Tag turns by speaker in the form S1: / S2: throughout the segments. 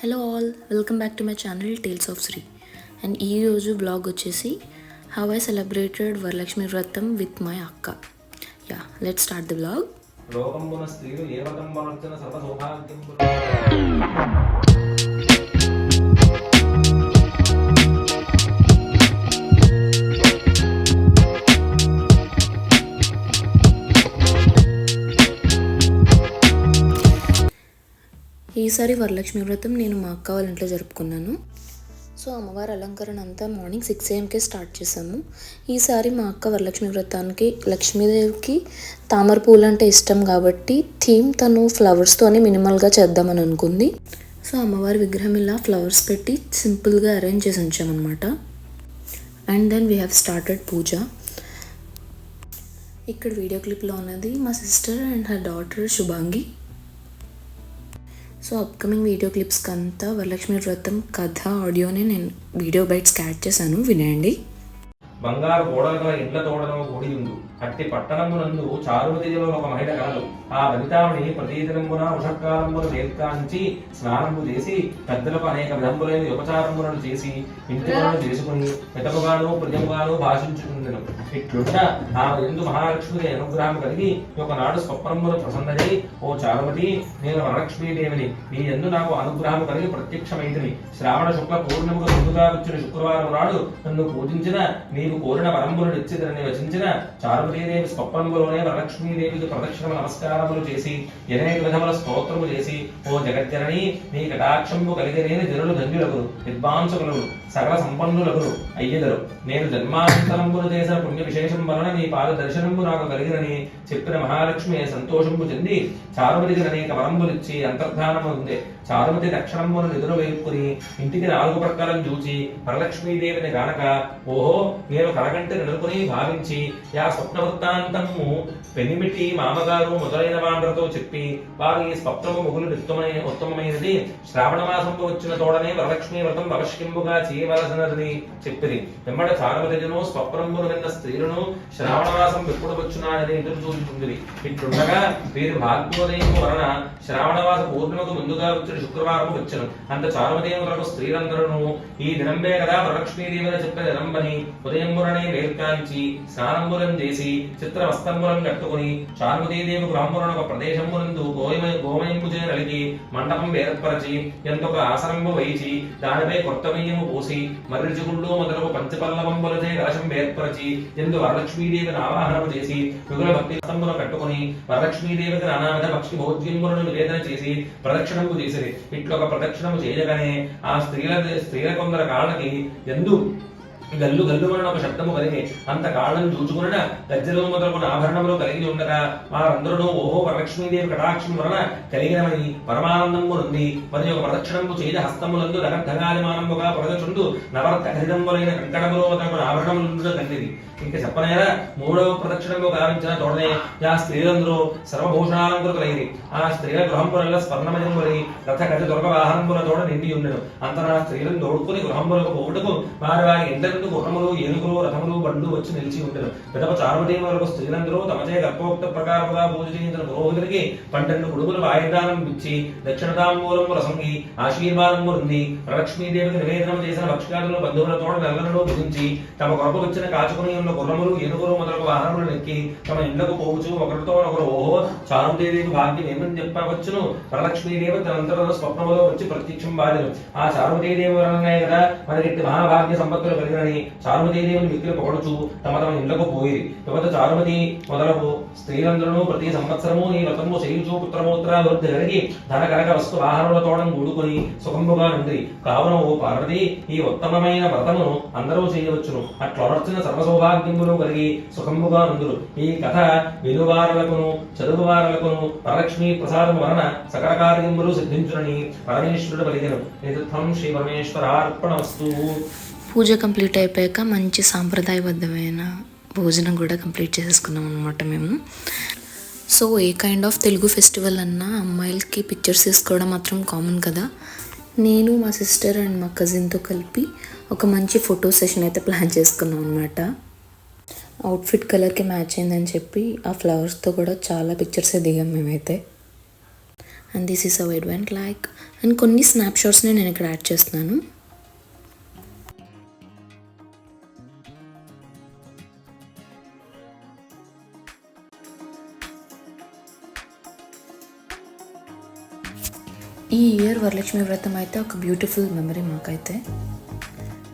S1: Hello all, welcome back to my channel tales of Sri. And ఈరోజు blog వచ్చేసి how I celebrated Varalakshmi Vratam with my అక్క. Yeah, let's start the blog.
S2: లోకంబున స్త్రీలు ఏ వ్రతం వనర్చిన సర్వ సౌభాగ్యంబులు.
S1: ఈసారి వరలక్ష్మి వ్రతం నేను మా అక్క వాళ్ళ ఇంట్లో జరుపుకున్నాను. సో అమ్మవారి అలంకరణ అంతా మార్నింగ్ 6 AM స్టార్ట్ చేసాము. ఈసారి మా అక్క వరలక్ష్మి వ్రతానికి లక్ష్మీదేవికి తామర పూలు అంటే ఇష్టం కాబట్టి థీమ్ తను ఫ్లవర్స్తోనే మినిమల్గా చేద్దామని అనుకుంది. సో అమ్మవారి విగ్రహం ఇలా ఫ్లవర్స్ పెట్టి సింపుల్గా అరేంజ్ చేసి ఉంచామన్నమాట. And then we have started puja. ఇక్కడ వీడియో క్లిప్లో ఉన్నది మా sister and her daughter Shubhangi. So upcoming video క్లిప్స్కి అంతా వరలక్ష్మి వ్రతం కథ ఆడియోని నేను వీడియో బైట్స్ యాడ్ చేశాను, వినండి.
S2: బంగారు గోడల గల ఇండ్ల తోడలో కూడియుండు అట్టి పట్టణమునందు చారుమతిలో ఒక మహిళ కలదు. ఆ వనితామణి ప్రతిదినమున ఉషకాలంబున నేర్కాంచి స్నానము చేసి పెద్దలకు అనేక విధములైన ఉపచారములను చేసి ఇంటి పనులను చేసుకుని మితముగాను ప్రియముగాను భాషించుకుందెను. ఇట్లుంట ఆమె ఎందు మహాలక్ష్మి అనుగ్రహం కలిగి ఒకనాడు స్వప్నమును ప్రసన్నమై, ఓ చారుమతి, నేను వరలక్ష్మీదేవిని, నీ ఎందు నాకు అనుగ్రహం కలిగి ప్రత్యక్షమైతిని. శ్రావణ శుక్ల పూర్ణిమకు ముందుగా వచ్చిన శుక్రవారం నాడు నన్ను పూజించిన, నీవు కోరిన వరంబులను ఇచ్చిదని వచించిన చారుమతీదేవి స్వప్నములోనే వరలక్ష్మీదేవికి ప్రదక్షిణ నమస్కారములు చేసి అనేక విధముల స్తోత్రము చేసి, ఓ జగజ్జనని, నీ కటాక్షంబు కలిగిన జనులు ధన్యులగురు, విద్వాంసులగురు, సకల సంపన్నులగురు అయ్యదరు. నేను జన్మాంతరంబులు చేసిన పుణ్య విశేషం వలన నీ పాద దర్శనము నాకు కలిగినని చెప్పిన మహాలక్ష్మి సంతోషంబు చెంది చారుమతికి అనేక వరంబులిచ్చి అంతర్ధానము ఉంది. చారుమతి దక్షిణంబును ఎదురు వేపుకుని ఇంటికి 4 ప్రక్కలను చూచి వరలక్ష్మీదేవిని గానక, ఓహో, నేను కలగంటి నడుకుని భావించి యా స్వప్న వృత్తాంతము పెనిమిటి మామగారు మొదలైన వాండ్రతో చెప్పి వారు ఈ స్వప్నము ముగులు ఉత్తమమైనది, శ్రావణ మాసంలో వచ్చిన తోడనే వరలక్ష్మీ వ్రతం అవశ్యంబుగా చేయవలసినదని చెప్పిరి. వెంబడ చారుమతిను స్వప్నమును విన్న స్త్రీలను శ్రావణ మాసం ఎప్పుడు వచ్చునాడని ఎదురు చూచుతుంది. ఇట్లుండగా వీరు భాగ్యోదయం వలన శ్రావణ మాస పూర్ణిమకు ముందుగా వచ్చిన శుక్రవారం వచ్చను. అంత చారుమతేములకు స్త్రీలందరూ ఈ దినంబే కదా వరలక్ష్మీదేవిని చెప్పిన దినంబని ఉదయంబురనే వేల్కాంచి స్నానంబులం చేసి చిత్ర వస్త్రంబులం కట్టుకుని చారుమతీదేవి గృహంబులను ఒక ప్రదేశంబునందు గోమయంబు చేరలిగి మండపం ఏర్పరచి ఎంతొక ఆసనంబు వైచి దానిపై కొత్త బియ్యము పోసి మర్రిచిగుళ్ళు మొదలగు పంచపల్లవంబులచే కలశం ఏర్పరచి ఎందు వరలక్ష్మీదేవిని ఆవాహనము చేసి యుగుల భక్తి స్తంభులు కట్టుకుని వరలక్ష్మీదేవికి నానావిధ భక్తి భోజ్యంబులను నివేదన చేసి ప్రదక్షిణము చేసిరి. ఇట్లొక ప్రదక్షిణము చేయగానే ఆ స్త్రీల కొందరు కాళ్ళకి ఎందు గల్లు గల్లుమన్న ఒక శబ్దము కలిగి అంత కాళ్ళను చూచుకున్న గజ్జలు మొదలుకున్న ఆభరణములు కలిగి ఉండగా వారందరూ ఓహో వరలక్ష్మీదేవి కటాక్షం వలన కలిగినమని పరమానందము నుండి మరి ఒక ప్రదక్షిణము చేయ హస్తములందు ధగాలిమానముగా పొరగచుండు నవరత్న ఖరిదంబులైన కంకణములు మొదలుకున్న ఆభరణములు కలిగిది. ఇంకా చెప్పనేలా 3వ ప్రదక్షిణము గావించిన తోడనే ఆ స్త్రీలందరూ సర్వభూషణాలంకృతులైరి. ఆ స్త్రీల గృహంబుల స్వర్ణమయంబులి రథ గజ దుర్గ వాహనంబుల తోడ నిండి ఉండెను. అంతనా స్త్రీలను దోడుకుని గృహంబులకు పోవుటకు వారి ఇంటి గుర్రములు, ఏనుగులు, రథములు, బండ్లు వచ్చి నిలిచి ఉండెను. పిదప చారుమతేవి వరకు స్త్రీలందరూ తమచే గర్భోక్త ప్రకారముగా పూజ చేయించిన పురోహితుడికి 12 కుడుముల వాయిదానం ఇచ్చి దక్షిణతాంబూలము రసంగి ఆశీర్వాదము ఉంది. వరలక్ష్మీదేవికి నివేదనం చేసిన భక్ష్యాదులు బంధువులతో నెలలను భుజించి తమ కొరకు వచ్చిన కాచుకుని ఉన్న గుర్రములు, ఏనుగులు మొదలగు వాహనములు నెక్కి తమ ఇండ్లకు పోవచ్చు ఒకరితో ఒకరు, ఓహో, చారుమతీదేవి భాగ్యం ఏమని చెప్పవచ్చును. వరలక్ష్మీదేవి తనంతరం స్వప్నములో వచ్చి ప్రత్యక్షం బాధను. ఆ చారుమతీదేవి వలనే కదా మనకి మహాభాగ్య సంపత్తులు కలిగిన చారుమతీదేవిని వ్యక్తులు పొగడుచు తమ తమ ఇళ్లకు పోయి యువత చారుమతి మొదలగు స్త్రీలందరూ ప్రతి సంవత్సరము ఈ వ్రతము చేయుచు పుత్రమూత్రాభివృద్ధి కలిగి ధన కనక వస్తు వాహనములతోడం కూడుకుని సుఖంబుగా నుండి. కావున ఓ పార్వతి, ఈ ఉత్తమమైన వ్రతమును అందరూ చేయవచ్చును. అట్లొనర్చిన సర్వ సౌభాగ్యములు కలిగి సుఖంబుగా నుందురు. ఈ కథ వినువారలకును చదువువారలకును వరలక్ష్మీ ప్రసాదము వలన సకల కార్యములు సిద్ధించునని పరమేశ్వరుడు పలికెను. ఇదర్థం శ్రీ పరమేశ్వరార్పణమస్తు.
S1: పూజ కంప్లీట్ అయిపోయాక మంచి సాంప్రదాయబద్ధమైన భోజనం కూడా కంప్లీట్ చేసేసుకున్నాం అనమాట మేము. So A kind of Telugu festival అన్నా అమ్మాయిలకి పిక్చర్స్ తీసుకోవడం మాత్రం కామన్ కదా. నేను మా సిస్టర్ అండ్ మా కజిన్తో కలిపి ఒక మంచి ఫోటో సెషన్ అయితే ప్లాన్ చేసుకున్నాం అనమాట. అవుట్ఫిట్ కలర్కి మ్యాచ్ అయిందని చెప్పి ఆ ఫ్లవర్స్తో కూడా చాలా పిక్చర్సే దిగాం మేమైతే. And this is how it went like. And కొన్ని స్నాప్షాట్స్ని నేను ఇక్కడ యాడ్ చేస్తున్నాను. ఈ ఇయర్ వరలక్ష్మి వ్రతం అయితే ఒక బ్యూటిఫుల్ మెమరీ మాకైతే.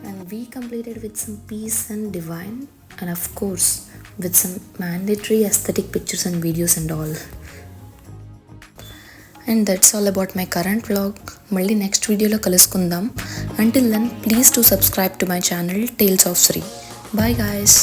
S1: And we completed with some piece and divine and of course with some mandatory aesthetic pictures and videos and all. And that's all about my current vlog. మళ్ళీ next వీడియోలో కలుసుకుందాం. Until then, please do subscribe to my channel Tales of Sri. Bye guys.